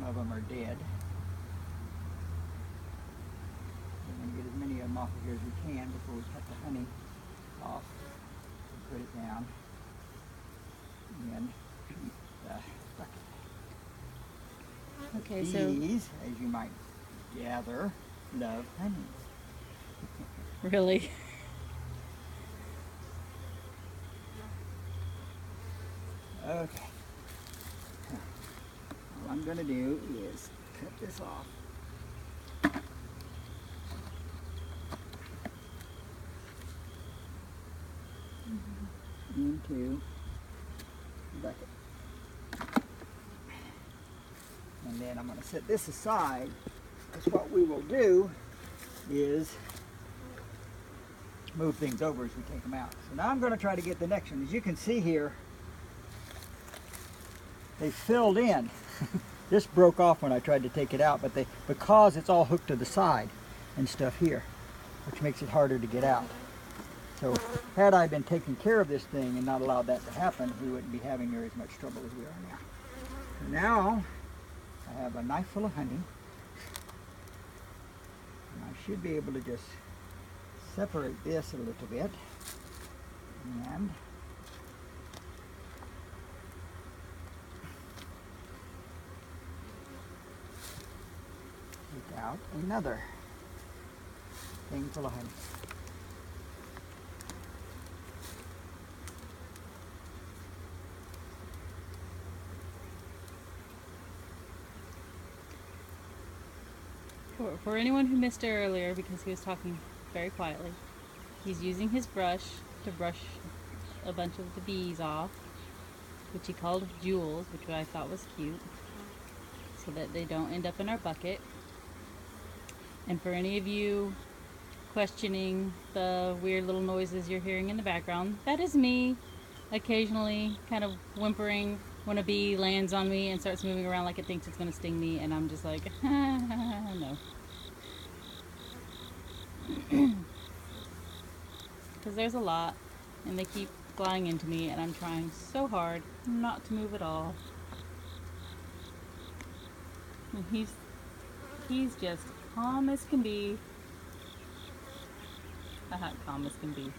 of them are dead. We're going to get as many of them off of here as we can before we cut the honey off and put it down in the bucket. Okay, Bees, so as you might gather, love honey. really, Okay. All I'm going to do is cut this off. Into the bucket. And then I'm going to set this aside, because what we will do is move things over as we take them out. So now I'm going to try to get the next one. As you can see here, they filled in. This broke off when I tried to take it out, but because it's all hooked to the side and stuff here, which makes it harder to get out. So had I been taking care of this thing and not allowed that to happen, we wouldn't be having near as much trouble as we are now. So now I have a knife full of honey, and I should be able to just separate this a little bit and take out another thing full of honey. for anyone who missed it earlier, because he was talking very quietly, he's using his brush to brush a bunch of the bees off, which he called jewels, which I thought was cute, so that they don't end up in our bucket. And for any of you questioning the weird little noises you're hearing in the background, that is me occasionally kind of whimpering when a bee lands on me and starts moving around like it thinks it's going to sting me, and I'm just like, no. Because there's a lot, and they keep flying into me, and I'm trying so hard not to move at all. And he's just calm as can be. Calm as can be.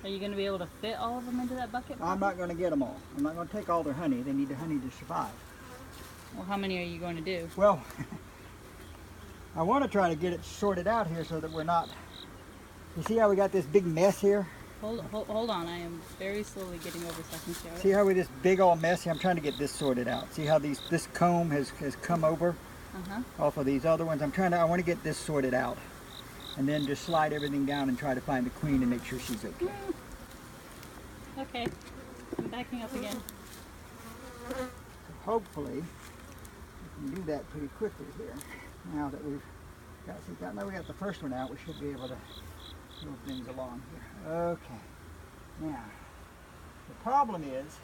Are you going to be able to fit all of them into that bucket? I'm not going to get them all. I'm not going to take all their honey. They need the honey to survive. Well, how many are you going to do? Well, I want to try to get it sorted out here so that we're not... You see how we got this big mess here? Hold on. I am very slowly getting over so I can show it. See how we this big old mess here? I'm trying to get this sorted out. See how this comb has come over off of these other ones? I want to get this sorted out. And then just slide everything down and try to find the queen and make sure she's okay. Okay, I'm backing up again. So hopefully we can do that pretty quickly here. Now that we've now we got the first one out, we should be able to move things along here. Okay. Now, the problem is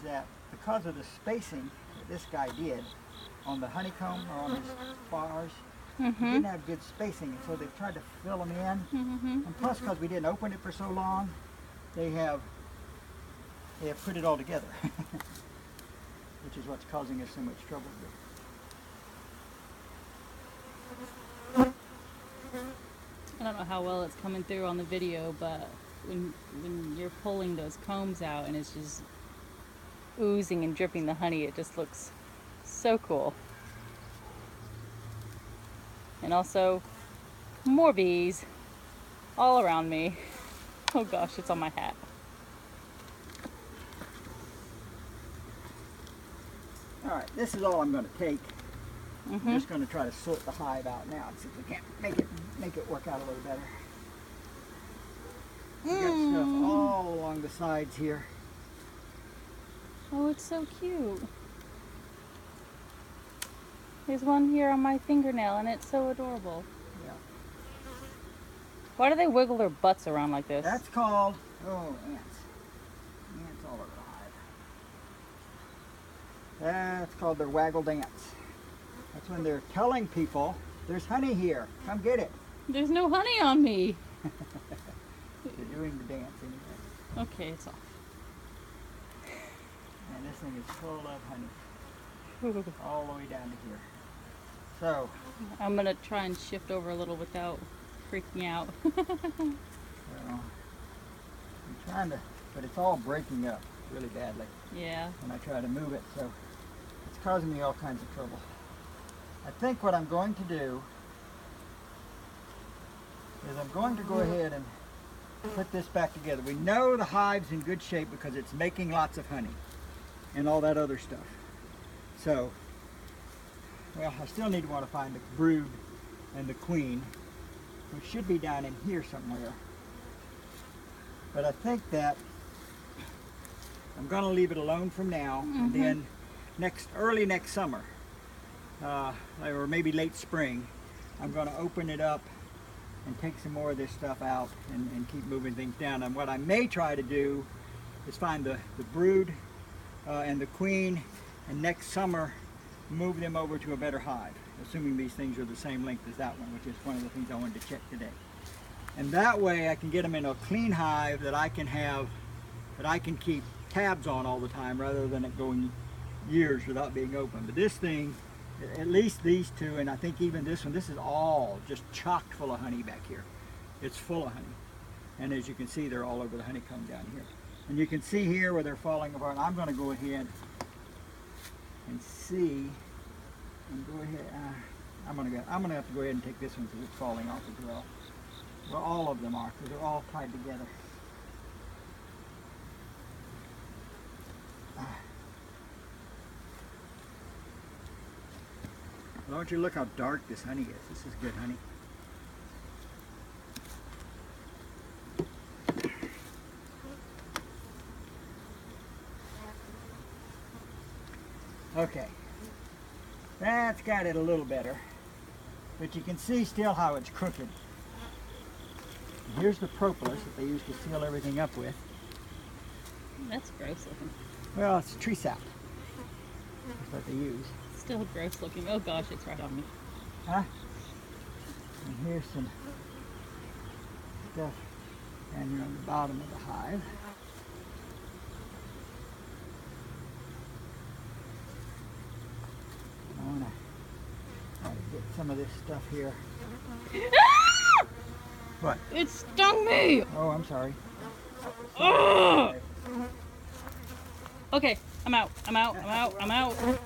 that because of the spacing that this guy did on the honeycomb or on his bars, he didn't have good spacing, and so they've tried to fill them in. And plus, because we didn't open it for so long, they have put it all together, which is what's causing us so much trouble here. I don't know how well it's coming through on the video, but when you're pulling those combs out and it's just oozing and dripping the honey, it just looks so cool. And also, more bees all around me. Oh gosh, it's on my hat. Alright, this is all I'm going to take. I'm just going to try to sort the hive out now and see if we can't make it work out a little better. We got stuff all along the sides here. Oh, it's so cute. There's one here on my fingernail, and it's so adorable. Yeah. Why do they wiggle their butts around like this? That's called, ants. Ants all over the hive. That's called their waggle dance. That's when they're telling people, there's honey here, come get it. There's no honey on me. You're doing the dance anyway. Okay, it's off. And this thing is full of honey. All the way down to here. So, I'm gonna try and shift over a little without freaking out. I'm trying to, but it's all breaking up really badly Yeah. when I try to move it, so it's causing me all kinds of trouble. I think what I'm going to do is I'm going to go ahead and put this back together. We know the hive's in good shape because it's making lots of honey and all that other stuff. So, well, I still need to want to find the brood and the queen, which should be down in here somewhere. But I think that I'm going to leave it alone from now, and then early next summer, or maybe late spring, I'm going to open it up and take some more of this stuff out and keep moving things down. And what I may try to do is find the brood and the queen, and next summer move them over to a better hive, assuming these things are the same length as that one, which is one of the things I wanted to check today. And that way I can get them in a clean hive that I can have, that I can keep tabs on all the time rather than it going years without being open. But this thing, at least these two, and I think even this one, this is all just chock full of honey back here. It's full of honey. And as you can see, they're all over the honeycomb down here. And you can see here where they're falling apart. I'm going to go ahead and see, and go ahead. I'm going to have to go ahead and take this one because it's falling off as well. Well, all of them are, because they're all tied together. Don't you look how dark this honey is? This is good honey. Okay, that's got it a little better, but you can see still how it's crooked. And here's the propolis that they used to seal everything up with. That's gross looking. Well, it's tree sap. That's what they use. Still gross looking. Oh gosh, it's right on me. Huh? And here's some stuff down here on the bottom of the hive. I want to try to get some of this stuff here. What? It stung me! Oh, I'm sorry. Ugh! Okay, I'm out. I'm out. I'm out. I'm out.